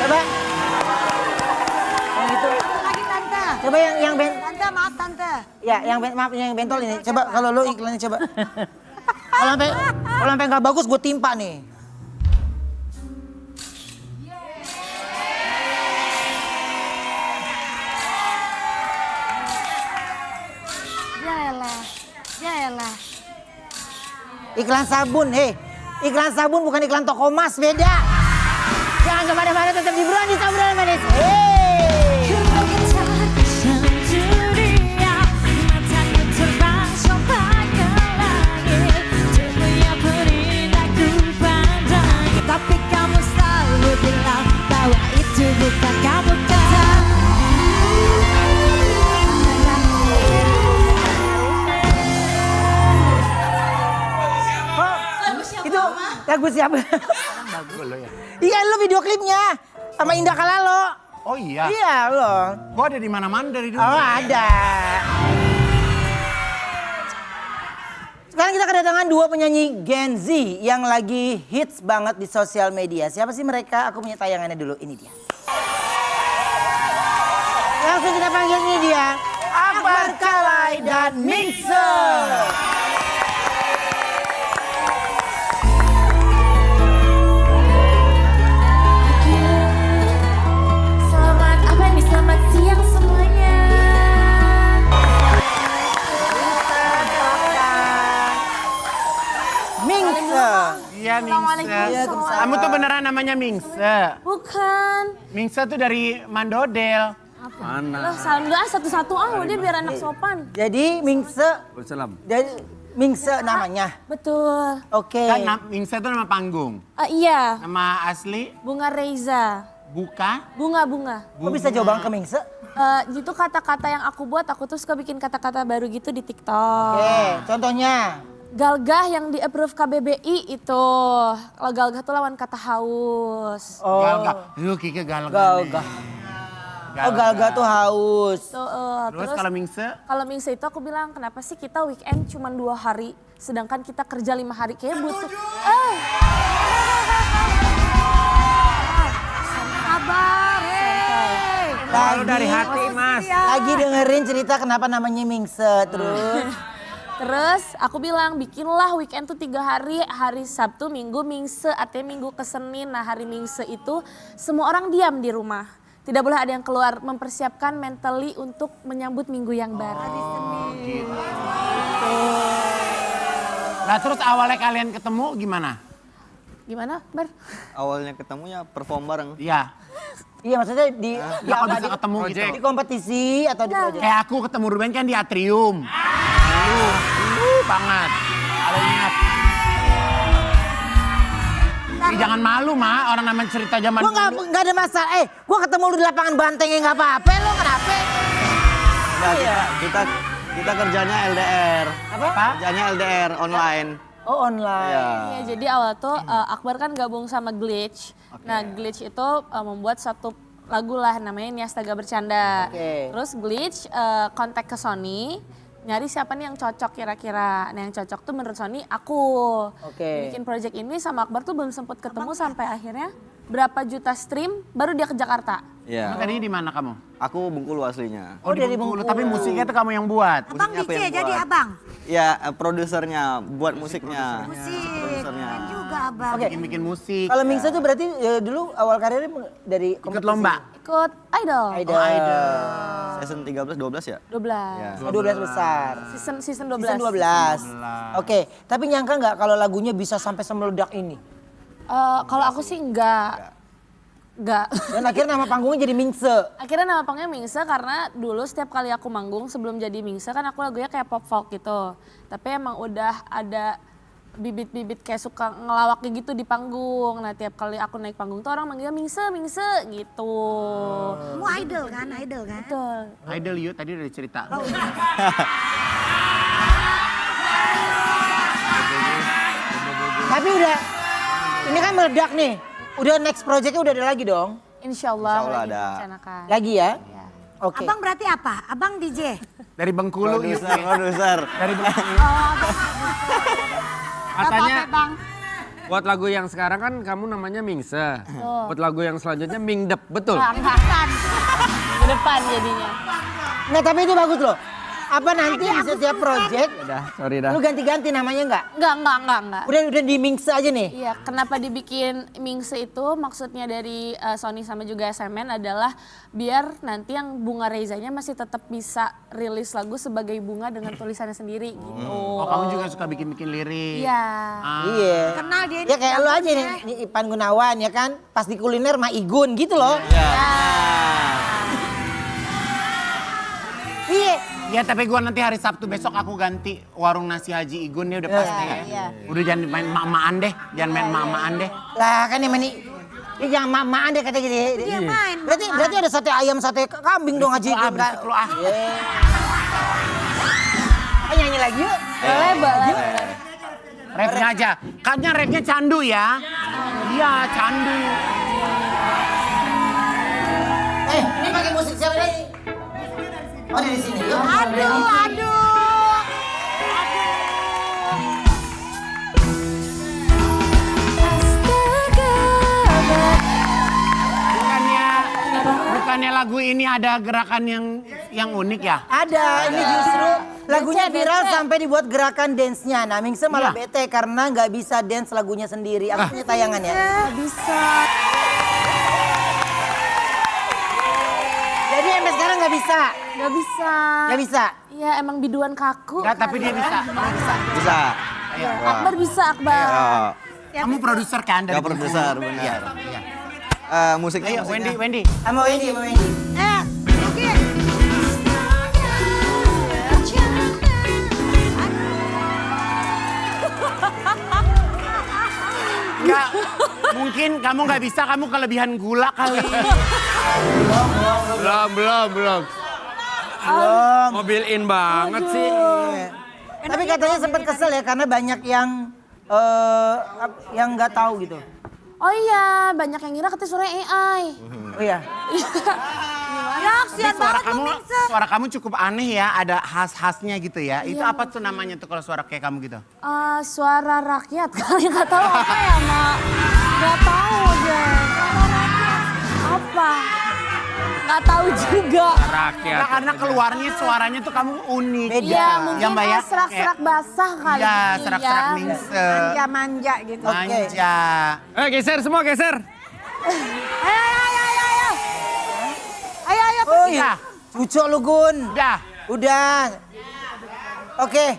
Speaker 4: Coba. Yang itu.
Speaker 1: Lagi tante.
Speaker 4: Coba yang
Speaker 1: Tante maaf tante.
Speaker 4: ya maaf yang bentol ini. Coba kalau lu iklannya coba. Kalau sampai nggak bagus gue timpa nih.
Speaker 1: Yaelah. Yaelah.
Speaker 4: Iklan sabun, iklan sabun bukan iklan toko emas, beda. Jangan kemana-mana, tetap di Buruan di Obrolan Manis.
Speaker 8: Tapi kamu selalu bilang bahwa itu bukan kamu kan.
Speaker 4: Itu lagu siapa? Iya, lu video klipnya sama Indah Kalalo.
Speaker 2: Oh iya?
Speaker 4: Iya, lo.
Speaker 2: Gua ada di mana-mana dari dulu.
Speaker 4: Oh, ada. Sekarang kita kedatangan dua penyanyi Gen Z yang lagi hits banget di sosial media. Siapa sih mereka? Aku punya tayangannya dulu. Ini dia. Langsung kita panggil, ini dia. Akbar Kalai dan Mingse.
Speaker 8: Selamat siang semuanya.
Speaker 4: Mingse.
Speaker 2: Iya, Mingse. Kamu tuh beneran namanya Mingse.
Speaker 8: Bukan.
Speaker 2: Mingse tuh dari Mandodel.
Speaker 8: Loh, salam doa satu-satu udah biar anak sopan.
Speaker 4: Jadi Mingse.
Speaker 3: Salam.
Speaker 4: Jadi Mingse namanya.
Speaker 8: Betul.
Speaker 4: Oke.
Speaker 2: Kan Mingse tuh nama panggung.
Speaker 8: Iya,
Speaker 2: Nama asli
Speaker 8: Bunga Reza.
Speaker 2: Buka.
Speaker 8: Bunga-bunga.
Speaker 4: Kok bisa jauh banget ke Mingse?
Speaker 8: Itu kata-kata yang aku buat, aku tuh suka bikin kata-kata baru gitu di TikTok.
Speaker 4: Oke, contohnya.
Speaker 8: Galgah yang di-approve KBBI itu. Kalau galgah tuh lawan kata haus.
Speaker 4: Oh.
Speaker 2: Galga. Yuk Kike galga.
Speaker 4: Galga. Oh, galga tuh haus.
Speaker 8: Tuh,
Speaker 2: Terus kalau Mingse?
Speaker 8: kalau mingse itu aku bilang, kenapa sih kita weekend cuma 2 hari, sedangkan kita kerja 5 hari, kayak butuh.
Speaker 1: Sabar. Hei.
Speaker 3: Kalau dari hati, Mas.
Speaker 4: Lagi dengerin cerita kenapa namanya Mingse terus.
Speaker 8: Terus aku bilang bikinlah weekend tuh 3 hari, hari Sabtu, Minggu, Mingse, artinya Minggu ke Senin. Nah hari Mingse itu semua orang diam di rumah. Tidak boleh ada yang keluar, mempersiapkan mentally untuk menyambut minggu yang baru.
Speaker 2: Gitu. Nah terus awalnya kalian ketemu gimana?
Speaker 8: Gimana, Bar?
Speaker 9: Awalnya ketemunya perform bareng.
Speaker 2: Iya.
Speaker 4: Iya maksudnya di
Speaker 2: Ya kok bisa ketemu gitu.
Speaker 4: di kompetisi atau di project?
Speaker 2: Kayak aku ketemu Ruben kan di Atrium. Dulu banget. Kalau ingat. Jangan malu, Ma. Orang namanya cerita zaman
Speaker 4: Gua nggak ada masalah. Gua ketemu lu di lapangan banteng ya nggak apa-apa. Lu kenapa?
Speaker 9: Enggak, kita kerjanya LDR.
Speaker 4: Apa?
Speaker 9: Kerjanya LDR online.
Speaker 4: Oh online.
Speaker 9: Iya.
Speaker 8: Iya, jadi awal tuh Akbar kan gabung sama Glitch. Nah, Glitch itu membuat satu lagu lah namanya Ini Astaga Bercanda.
Speaker 4: Oke.
Speaker 8: Terus Glitch kontak ke Sony, nyari siapa nih yang cocok kira-kira. Nah, yang cocok tuh menurut Sony aku.
Speaker 4: Oke.
Speaker 8: Bikin project ini sama Akbar tuh belum sempet ketemu sampai akhirnya berapa juta stream baru dia ke Jakarta.
Speaker 9: Iya.
Speaker 2: Tadinya di mana kamu?
Speaker 9: Aku Bengkulu aslinya.
Speaker 2: Oh, di Bengkulu. Tapi musiknya tuh kamu yang buat.
Speaker 1: Abang
Speaker 9: Musiknya aku
Speaker 1: DJ
Speaker 9: yang
Speaker 1: jadi
Speaker 9: buat.
Speaker 1: abang.
Speaker 9: Ya, produsernya buat musiknya.
Speaker 1: Musik.
Speaker 9: Produsernya.
Speaker 1: Keren juga abang.
Speaker 4: Oke.
Speaker 2: Bikin musik.
Speaker 4: Kalau Mingse tuh berarti dulu awal karirnya dari
Speaker 2: Ikut lomba.
Speaker 8: Ikut Idol.
Speaker 4: Idol.
Speaker 9: Season 13-12 ya?
Speaker 8: 12.
Speaker 9: Ya.
Speaker 4: 12 besar.
Speaker 8: Season 12.
Speaker 4: Season 12. Oke, tapi nyangka nggak kalau lagunya bisa sampai semeledak ini?
Speaker 8: Kalau aku sih enggak.
Speaker 4: Dan akhirnya nama panggungnya jadi Mingse.
Speaker 8: Akhirnya nama panggungnya Mingse karena dulu setiap kali aku manggung sebelum jadi Mingse kan aku lagunya kayak pop folk gitu. Tapi emang udah ada bibit-bibit kayak suka ngelawak gitu di panggung. Nah tiap kali aku naik panggung tuh orang manggilnya Mingse, Mingse gitu.
Speaker 1: Kamu idol kan?
Speaker 8: Betul.
Speaker 2: Idol you tadi udah cerita.
Speaker 4: Tapi udah, ini kan meledak nih. Udah next projectnya udah ada lagi dong?
Speaker 8: Insya Allah
Speaker 9: Insya Allah
Speaker 8: lagi
Speaker 9: ada.
Speaker 8: direncanakan.
Speaker 4: Lagi ya? Oke.
Speaker 1: Abang berarti apa? Abang DJ?
Speaker 2: Dari Bengkulu.
Speaker 9: Produser.
Speaker 2: Dari Bengkulu.
Speaker 3: Katanya
Speaker 1: Bang.
Speaker 3: buat lagu yang sekarang kan kamu namanya Mingse. Buat lagu yang selanjutnya Mingdep, betul?
Speaker 8: Ke depan jadinya.
Speaker 4: Nggak, tapi itu bagus loh. Apa nanti di setiap project,
Speaker 3: Udah, sorry dah.
Speaker 4: lu ganti-ganti namanya nggak?
Speaker 8: Enggak.
Speaker 4: Udah di Mingse aja nih?
Speaker 8: Iya, kenapa dibikin Mingse itu maksudnya dari Sony sama juga SMN adalah biar nanti yang Bunga Rezanya masih tetap bisa rilis lagu sebagai Bunga dengan tulisannya sendiri gitu.
Speaker 2: Oh, kamu juga suka bikin-bikin lirik.
Speaker 8: Iya.
Speaker 4: Iya.
Speaker 1: Kenal dia
Speaker 4: Ya kayak lu aja nih Ipan Gunawan ya kan? Pas di kuliner mah Igun gitu loh. Iya.
Speaker 2: Ya tapi gua nanti hari Sabtu besok aku ganti warung nasi Haji Igun ya udah pasti ya.
Speaker 8: Iya.
Speaker 2: Udah jangan main mak-makan deh, jangan main mak-makan deh.
Speaker 4: Lah kan emang nih. Ya jangan mak-makan deh kata gitu.
Speaker 1: Dia main.
Speaker 4: Berarti ada sate ayam, sate kambing dong Haji Igun.
Speaker 2: Berisik lu ah.
Speaker 4: Nyanyi lagi yuk.
Speaker 8: Boleh.
Speaker 2: Rapnya aja. Katanya rapnya candu ya. Iya candu.
Speaker 4: Ini pakai musik siapa nih? Oh dari sini yuk.
Speaker 1: Aduh.
Speaker 2: Bukannya lagu ini ada gerakan yang unik ya?
Speaker 4: Ada, ini justru lagunya viral sampai dibuat gerakan dance-nya. Nah, Mingse malah
Speaker 2: Iya.
Speaker 4: bete karena nggak bisa dance lagunya sendiri. Aku punya tayangan ya.
Speaker 8: Bisa.
Speaker 4: Jadi sampai sekarang nggak bisa.
Speaker 8: Gak bisa.
Speaker 4: Nggak bisa.
Speaker 8: Iya emang biduan kaku.
Speaker 2: Enggak, tapi dia bisa.
Speaker 9: Bisa.
Speaker 8: Akbar bisa, Akbar.
Speaker 2: Kamu produser kan dari
Speaker 9: Ya produser,
Speaker 2: Bengkulu?
Speaker 9: benar.
Speaker 2: Iya.
Speaker 9: Musiknya,
Speaker 2: Ayo Wendy.
Speaker 4: Sama Wendy.
Speaker 1: Mungkin.
Speaker 2: Enggak, mungkin kamu nggak bisa, kamu kelebihan gula kali.
Speaker 3: Belum. Mobil in banget sih.
Speaker 4: Tapi katanya sempat kesel ya karena banyak yang nggak tahu gitu.
Speaker 8: Oh iya, banyak yang ngira katanya suaranya AI.
Speaker 4: Oh iya.
Speaker 1: Ya, kesian banget lu Mingse.
Speaker 2: Suara kamu cukup aneh ya, ada khas-khasnya gitu ya. Itu apa tuh namanya tuh kalau suara kayak kamu gitu?
Speaker 8: Suara rakyat kali, nggak tahu apa ya, Mak. Nggak tahu deh. Suara rakyat. Apa? Nggak tahu juga.
Speaker 3: Rakyat.
Speaker 2: Nah, karena keluarnya suaranya tuh kamu unik.
Speaker 4: Beda.
Speaker 8: Iya, mungkin
Speaker 2: Ya, Mbak, ya?
Speaker 8: kayak serak-serak basah kali.
Speaker 2: Iya, serak-serak
Speaker 8: ya.
Speaker 2: Mingse.
Speaker 1: Manja gitu.
Speaker 2: Manja.
Speaker 3: Geser semua, geser.
Speaker 1: Ayo.
Speaker 4: Oh iya. Cucok lu Gun. Udah. Oke.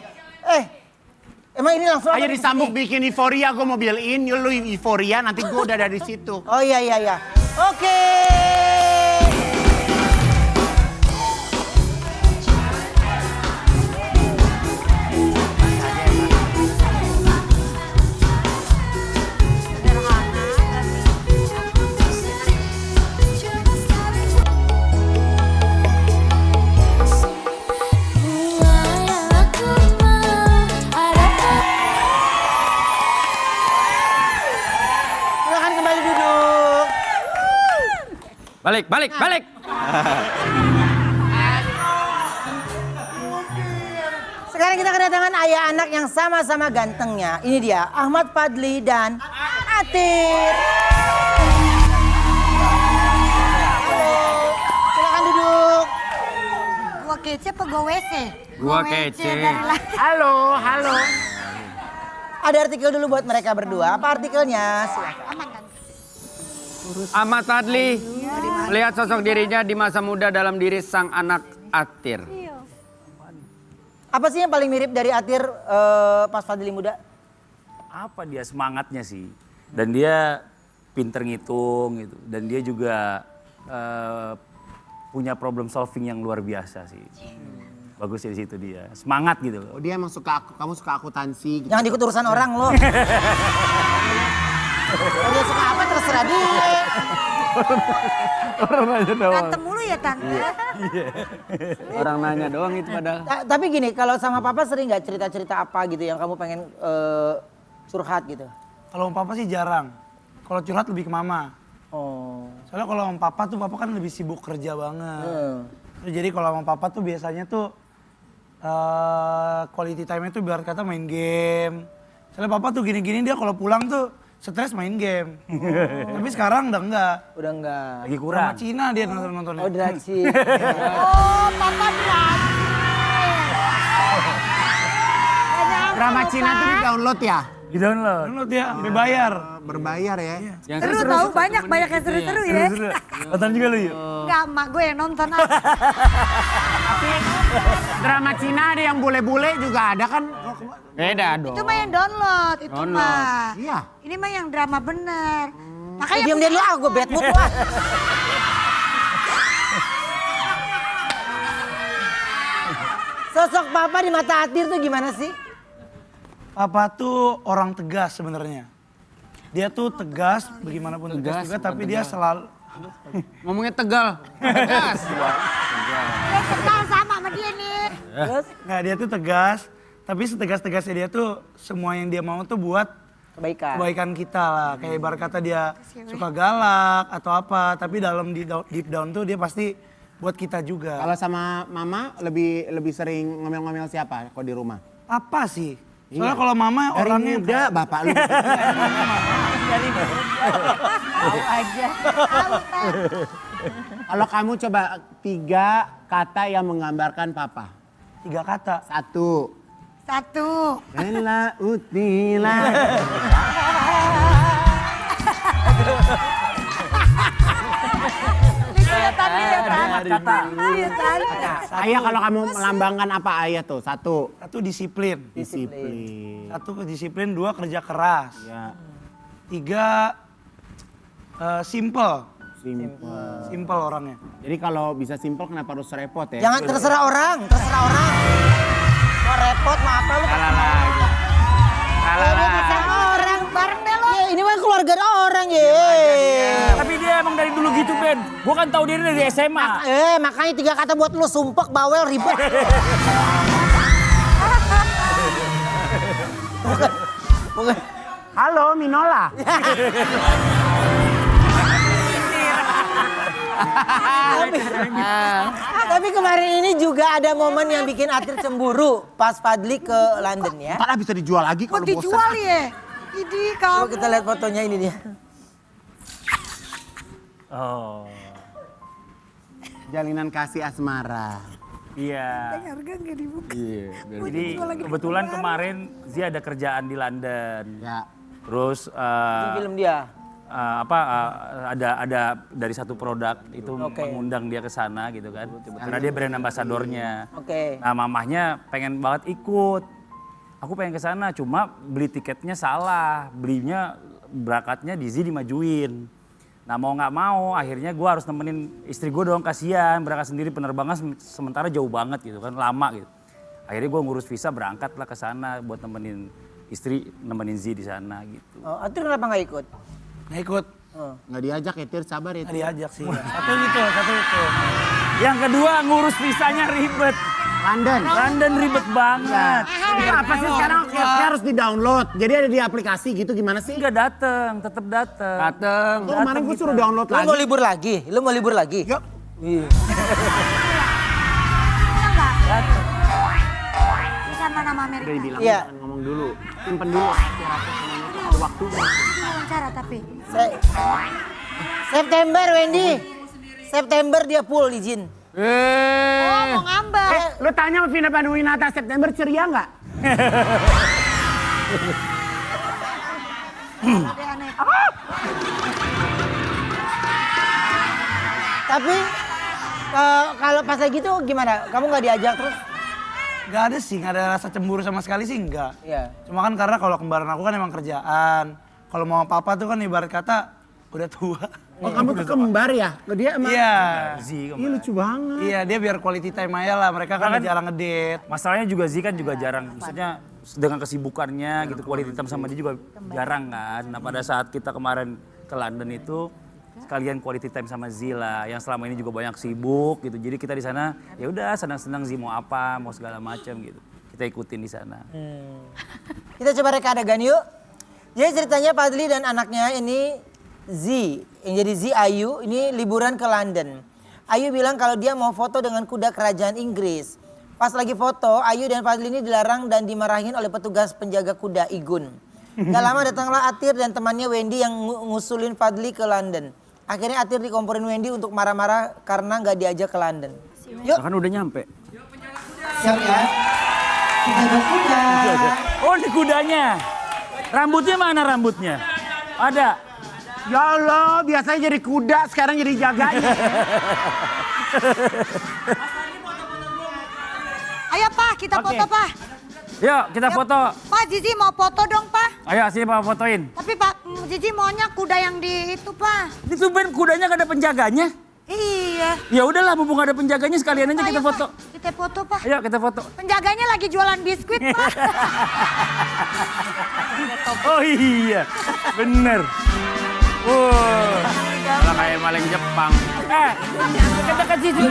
Speaker 4: Emang ini langsung
Speaker 2: Ayo
Speaker 4: apa
Speaker 2: disambung
Speaker 4: di sini?
Speaker 2: bikin euforia, gue mau in, lu euforia, nanti gue udah dari situ.
Speaker 4: Oh iya. Oke.
Speaker 3: Balik, balik, balik.
Speaker 4: Sekarang kita kedatangan ayah anak yang sama-sama gantengnya. Ini dia, Ahmad Fadli dan Atir. Halo, silakan duduk.
Speaker 1: Gua kece apa gua WC?
Speaker 3: Gua kece.
Speaker 2: Halo, halo.
Speaker 4: Ada artikel dulu buat mereka berdua. Apa artikelnya? Silakan.
Speaker 3: Ahmad Fadli melihat sosok dirinya di masa muda dalam diri sang anak Atir.
Speaker 4: Apa sih yang paling mirip dari Atir pas Fadli muda?
Speaker 5: Apa dia semangatnya sih. Dan dia pinter ngitung gitu. Dan dia juga punya problem solving yang luar biasa sih. Bagus di situ dia. Semangat gitu
Speaker 2: Oh
Speaker 5: loh.
Speaker 2: dia emang suka, kamu suka akuntansi gitu.
Speaker 4: Jangan ikut urusan orang loh. Dia suka apa terserah dia.
Speaker 1: Berantem mulu ya tante.
Speaker 3: Orang nanya doang itu padahal.
Speaker 4: Tapi gini, kalau sama papa sering nggak cerita-cerita apa gitu yang kamu pengen curhat gitu?
Speaker 10: Kalau sama papa sih jarang. Kalau curhat lebih ke mama.
Speaker 4: Oh.
Speaker 10: Soalnya kalau sama papa tuh papa kan lebih sibuk kerja banget. Terus jadi kalau sama papa tuh biasanya tuh quality time-nya tuh biar kata main game. Soalnya papa tuh gini-gini dia kalau pulang tuh stres main game. Tapi sekarang udah enggak.
Speaker 4: Udah enggak.
Speaker 5: Lagi kurang.
Speaker 10: Sama Cina dia nontonnya.
Speaker 4: Oh Draci.
Speaker 1: Oh, papa berani.
Speaker 2: Drama Cina tuh di-download ya?
Speaker 5: Di download.
Speaker 10: Download dia, sampai bayar.
Speaker 2: Berbayar ya?
Speaker 3: Yang
Speaker 1: Seru tahu banyak yang seru-seru ya.
Speaker 5: Nonton juga lu yuk.
Speaker 1: Enggak, emak gue yang nonton aja.
Speaker 2: Tapi drama Cina ada yang bule-bule juga ada kan?
Speaker 3: beda dong.
Speaker 1: Itu mah yang download, itu mah.
Speaker 2: Iya.
Speaker 1: Ini mah yang drama bener. Makanya
Speaker 4: Diam dia dulu ah, gue bad mood lah. Sosok papa di mata Atir tuh gimana sih?
Speaker 10: Papa tuh orang tegas sebenarnya. Dia tuh tegas, bagaimanapun tegas juga, tapi dia selalu
Speaker 3: Ngomongnya Tegal. Tegas.
Speaker 1: dia kenal sama dia nih.
Speaker 4: Terus
Speaker 10: nggak, dia tuh tegas, tapi setegas-tegasnya dia tuh semua yang dia mau tuh buat
Speaker 4: kebaikan.
Speaker 10: kebaikan kita lah. Kayak ibarat kata dia suka galak atau apa, tapi dalam deep down tuh dia pasti buat kita juga.
Speaker 2: Kalau sama mama lebih sering ngomel-ngomel siapa kok di rumah?
Speaker 10: Apa sih? Soalnya kalau mama
Speaker 2: Dari
Speaker 10: orangnya
Speaker 2: muda bapak lu.
Speaker 6: Tahu aja.
Speaker 2: Kalau kamu coba 3 kata yang menggambarkan papa.
Speaker 10: 3 kata.
Speaker 2: 1.
Speaker 1: Satu.
Speaker 2: Ela utila.
Speaker 1: Kelihatan.
Speaker 2: Ayah kalau kamu melambangkan apa ayah tuh? 1.
Speaker 10: 1 disiplin.
Speaker 2: Disiplin.
Speaker 10: 1 disiplin, 2 kerja keras.
Speaker 2: Ya.
Speaker 10: 3 simple.
Speaker 2: Simple.
Speaker 10: Simple orangnya.
Speaker 2: Jadi kalau bisa simple kenapa harus repot ya?
Speaker 4: Jangan terserah orang, terserah orang. Mau repot, mau apa lu?
Speaker 3: Salah lagi. Salah lagi.
Speaker 4: Terserah orang.
Speaker 1: Bareng deh lo.
Speaker 4: Ya, ini mah keluarga orang ya.
Speaker 5: Tapi dia emang dari dulu gitu Ben. Gua kan tahu dia dari SMA.
Speaker 4: Makanya 3 kata buat lu sumpek, bawel, ribet. Bukan.
Speaker 2: Halo Minola.
Speaker 4: Tapi kemarin ini juga ada momen yang bikin Atir cemburu pas Fadli ke London ya.
Speaker 2: Ntar bisa dijual lagi
Speaker 1: Mau
Speaker 2: kalau bosan.
Speaker 1: dijual ya? Ini
Speaker 4: Coba
Speaker 1: kamu.
Speaker 4: kita lihat fotonya ini dia.
Speaker 5: Oh.
Speaker 2: Jalinan kasih asmara.
Speaker 5: Iya.
Speaker 1: Harga nggak dibuka.
Speaker 2: Iya.
Speaker 5: Jadi kebetulan kemarin Zia ada kerjaan di London.
Speaker 2: Ya.
Speaker 5: Terus
Speaker 4: Ini film dia.
Speaker 5: ada dari satu produk itu mengundang dia ke sana gitu kan. Karena dia brand ambasadornya.
Speaker 4: Oke.
Speaker 5: Nah mamahnya pengen banget ikut. Aku pengen ke sana cuma beli tiketnya salah. Belinya berangkatnya di Zi dimajuin. Nah mau nggak mau akhirnya gue harus nemenin istri gue dong, kasihan berangkat sendiri penerbangan sementara jauh banget gitu kan, lama gitu. Akhirnya gue ngurus visa berangkat lah ke sana buat nemenin istri, nemenin Zi di sana gitu.
Speaker 4: Oh, Atir kenapa nggak ikut?
Speaker 10: Nggak ikut.
Speaker 2: Nggak diajak ya Tir, sabar ya.
Speaker 10: Nggak diajak sih. Satu itu.
Speaker 5: Yang kedua ngurus visanya ribet. London ribet banget.
Speaker 2: Apa sih sekarang app-nya harus di-download. Jadi ada di aplikasi gitu gimana sih?
Speaker 5: Enggak dateng, tetep dateng.
Speaker 3: Dateng.
Speaker 2: Oh, kemarin gue suruh download
Speaker 4: Lu
Speaker 2: lagi.
Speaker 4: mau libur lagi? Lu mau libur lagi?
Speaker 10: Yuk.
Speaker 4: Iya.
Speaker 1: Bisa mana sama Amerika?
Speaker 2: Udah dibilang
Speaker 4: Iya.
Speaker 2: jangan ngomong dulu. Simpen dulu rapat-rapat semuanya tuh ada waktunya.
Speaker 1: Wawancara tapi.
Speaker 4: September Wendy. September dia full izin.
Speaker 1: Oh mau ngambek.
Speaker 2: Lu tanya sama Vina Panduwinata September ceria nggak?
Speaker 1: Aneh-aneh.
Speaker 4: Tapi kalau pas lagi tuh gimana? Kamu nggak diajak terus?
Speaker 10: Gak ada sih, gak ada rasa cemburu sama sekali sih enggak.
Speaker 4: Iya.
Speaker 10: Cuma kan karena kalau kembaran aku kan emang kerjaan. Kalau mau papa tuh kan ibarat kata udah tua.
Speaker 2: Oh kamu tuh kembar ya? Dia emang.
Speaker 10: Iya.
Speaker 2: Iya lucu banget.
Speaker 10: Iya dia biar quality time aja lah, mereka kan jarang ngedate.
Speaker 5: Masalahnya juga Zi kan juga jarang, maksudnya dengan kesibukannya gitu, quality time sama dia juga jarang kan. Nah pada saat kita kemarin ke London itu sekalian quality time sama Zi lah, yang selama ini juga banyak sibuk gitu. Jadi kita di sana ya udah senang-senang Zi mau apa, mau segala macam gitu. Kita ikutin di sana.
Speaker 4: Kita coba reka adegan yuk. Jadi ceritanya Fadli dan anaknya ini Z, yang jadi Z Ayu, ini liburan ke London. Ayu bilang kalau dia mau foto dengan kuda kerajaan Inggris. Pas lagi foto, Ayu dan Fadli ini dilarang dan dimarahin oleh petugas penjaga kuda Igun. Gak lama datanglah Atir dan temannya Wendy yang ngusulin Fadli ke London. Akhirnya Atir dikomporin Wendy untuk marah-marah karena gak diajak ke London. Yuk.
Speaker 3: Kan udah nyampe.
Speaker 4: Siap ya. Penjaga kuda.
Speaker 5: Oh ini kudanya. Rambutnya mana rambutnya? Ada.
Speaker 2: Ya Allah, biasanya jadi kuda, sekarang jadi jagain.
Speaker 1: Ayo Pak, kita
Speaker 5: Oke.
Speaker 1: foto Pak.
Speaker 5: Yuk kita foto.
Speaker 1: Pak Zizi mau foto dong Pak.
Speaker 5: Ayo sini Pak fotoin.
Speaker 1: Tapi Pak Zizi maunya kuda yang di itu Pak.
Speaker 5: Itu ben kudanya gak ada penjaganya.
Speaker 1: Iya.
Speaker 5: Ya udahlah mumpung gak ada penjaganya sekalian aja kita
Speaker 1: Ayo,
Speaker 5: foto.
Speaker 1: Pak. Kita foto Pak.
Speaker 5: Ayo kita foto.
Speaker 1: Penjaganya lagi jualan biskuit Pak.
Speaker 5: Oh iya, bener. Malah kayak maling Jepang. Dekat-dekat situ.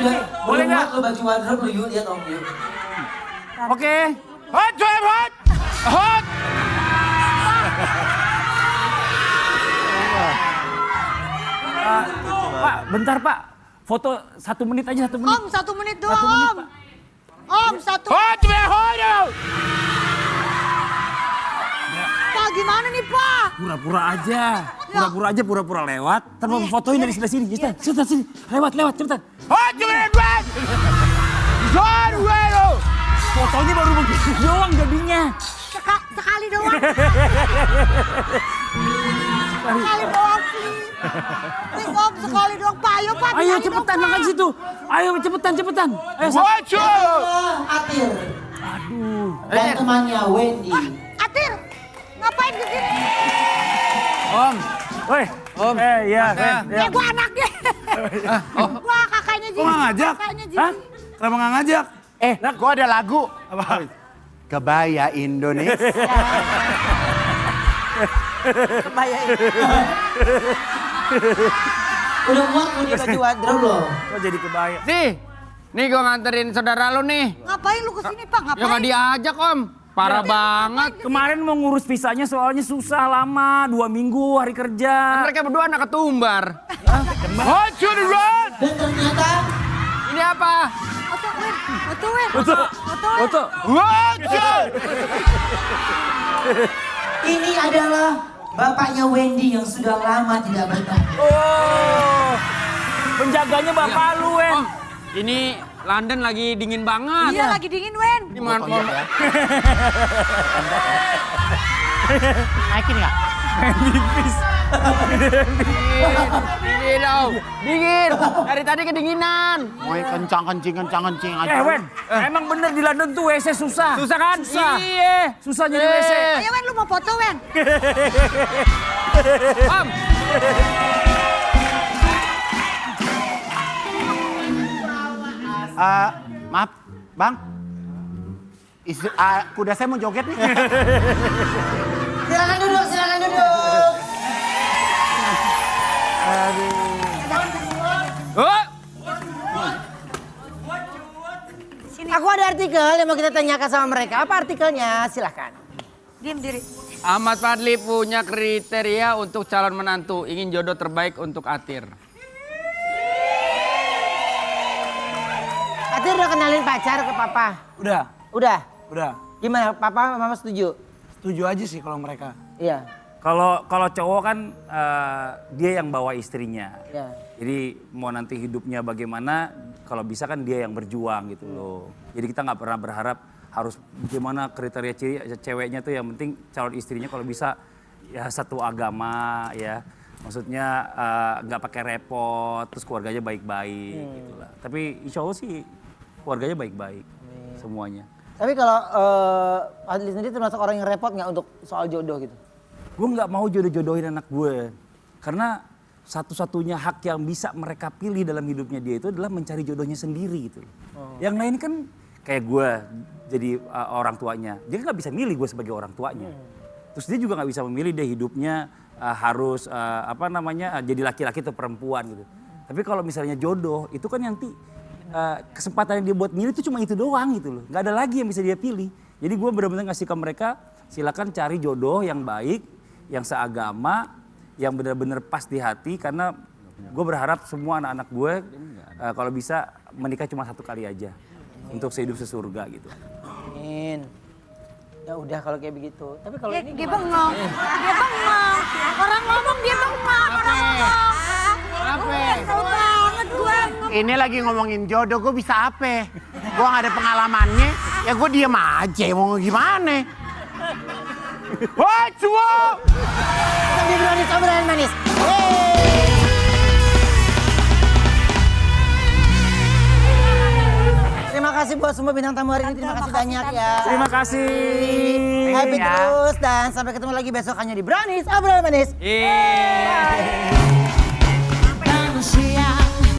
Speaker 5: Boleh nggak?
Speaker 4: Lu baju wardrobe lu yuk, lihat om yuk.
Speaker 5: Oke. Hot, hot, hot. Pak, bentar Pak. Foto 1 menit aja, 1 menit.
Speaker 1: Om 1 menit doang
Speaker 5: 1 menit,
Speaker 1: Om.
Speaker 5: Pak.
Speaker 1: Om 1
Speaker 5: Hot, hot.
Speaker 1: Pak gimana nih Pak?
Speaker 5: Pura-pura aja. Pura-pura lewat. Ntar mau fotoin dari sebelah sini. Cepetan, sini. Lewat, cepetan. Hot, hot. Fotonya baru begitu doang jadinya.
Speaker 1: Sekali doang. Sekali doang please. Please Om sekali doang Pak. Ayo Pak.
Speaker 5: Ayo
Speaker 1: sekali
Speaker 5: cepetan
Speaker 1: dong,
Speaker 5: makan
Speaker 1: Pak.
Speaker 5: situ. Ayo cepetan. Ayo.
Speaker 4: Atir. Aduh. Dan temannya Wendy.
Speaker 1: Atir, ngapain di sini?
Speaker 5: Om. Woi. Om. Iya.
Speaker 1: Ya gua anaknya. Gua kakaknya Zizi.
Speaker 10: Kok nggak ngajak?
Speaker 1: Kakaknya Zizi.
Speaker 5: Hah?
Speaker 10: Kenapa nggak ngajak?
Speaker 2: Gue ada lagu.
Speaker 10: Apa?
Speaker 2: Kebaya Indonesia.
Speaker 4: Kebaya. Udah muat punya baju wardrobe loh.
Speaker 5: Kok jadi kebaya?
Speaker 3: Nih gue nganterin saudara lu nih.
Speaker 1: Ngapain lu kesini Pak?
Speaker 3: Ya
Speaker 1: Ngapain?
Speaker 3: gak diajak om. Parah banget.
Speaker 5: Kemarin mau ngurus visanya soalnya susah lama. 2 minggu hari kerja.
Speaker 3: Mereka berdua anak ketumbar.
Speaker 4: Dan ternyata
Speaker 3: Ini apa?
Speaker 1: Foto Win.
Speaker 5: Foto.
Speaker 4: ini adalah bapaknya Wendy yang sudah lama tidak bertemu.
Speaker 5: Oh. Penjaganya bapak lu, Wen.
Speaker 3: Om, ini London lagi dingin banget.
Speaker 1: Iya lagi dingin Win.
Speaker 3: Ini mohon.
Speaker 2: Naikin nggak?
Speaker 3: Dingin om. Dingin. Dari tadi kedinginan.
Speaker 2: Mau kencang-kencing aja.
Speaker 5: Wen, emang bener di London tuh WC susah. Susah kan? Susah. Iya. Susah jadi WC.
Speaker 1: Ayo Win lu mau foto Win.
Speaker 3: Om.
Speaker 2: Maaf, Bang. Kuda saya mau joget nih.
Speaker 4: Silakan duduk.
Speaker 3: Oh.
Speaker 1: Sini
Speaker 4: Aku ada artikel yang mau kita tanyakan sama mereka. Apa artikelnya? Silahkan.
Speaker 1: Diam diri.
Speaker 3: Ahmad Fadli punya kriteria untuk calon menantu, ingin jodoh terbaik untuk Atir.
Speaker 4: Atir udah kenalin pacar ke papa?
Speaker 10: Udah,
Speaker 4: Udah?
Speaker 10: udah.
Speaker 4: Gimana? Papa mama setuju?
Speaker 10: Setuju aja sih kalau mereka.
Speaker 4: Iya.
Speaker 5: Kalau cowok kan dia yang bawa istrinya.
Speaker 4: Iya.
Speaker 5: Jadi mau nanti hidupnya bagaimana, kalau bisa kan dia yang berjuang gitu loh. Jadi kita nggak pernah berharap harus gimana kriteria ciri ceweknya tuh, yang penting calon istrinya kalau bisa ya satu agama ya. Maksudnya nggak pakai repot, terus keluarganya baik-baik gitu lah. Tapi insya Allah sih keluarganya baik-baik semuanya.
Speaker 4: Tapi kalau Fadli sendiri termasuk orang yang repot nggak untuk soal jodoh gitu?
Speaker 5: Gue nggak mau jodoh-jodohin anak gue. Karena satu-satunya hak yang bisa mereka pilih dalam hidupnya dia itu adalah mencari jodohnya sendiri gitu. Yang lain kan kayak gue jadi orang tuanya. Dia nggak bisa milih gue sebagai orang tuanya. Terus dia juga nggak bisa memilih dia hidupnya harus jadi laki-laki atau perempuan gitu. Tapi kalau misalnya jodoh itu kan nanti kesempatan yang dia buat milih itu cuma itu doang gitu loh. Nggak ada lagi yang bisa dia pilih. Jadi gue benar-benar ngasih ke mereka, silakan cari jodoh yang baik, yang seagama, yang benar-benar pas di hati. Karena gue berharap semua anak-anak gue kalau bisa menikah cuma satu kali aja. Untuk sehidup sesurga gitu.
Speaker 4: Amin. Ya udah kalau kayak begitu. Tapi kalau ini
Speaker 1: Dia
Speaker 4: gimana?
Speaker 1: bengong. Dia bengong. Orang ngomong dia bengong. Orang ngomong.
Speaker 2: Apa?
Speaker 1: Kesel banget gue.
Speaker 2: Ini lagi ngomongin jodoh, gue bisa apa? Gue gak ada pengalamannya, ya gue diem aja, mau gimana? Wah, cua!
Speaker 4: Sambil brownies obrolan manis. Terima kasih buat semua bintang tamu hari ini. Terima kasih banyak ya.
Speaker 5: Terima kasih.
Speaker 4: Happy terus dan sampai ketemu lagi besok hanya di Brownies obrolan manis.
Speaker 3: Yeay.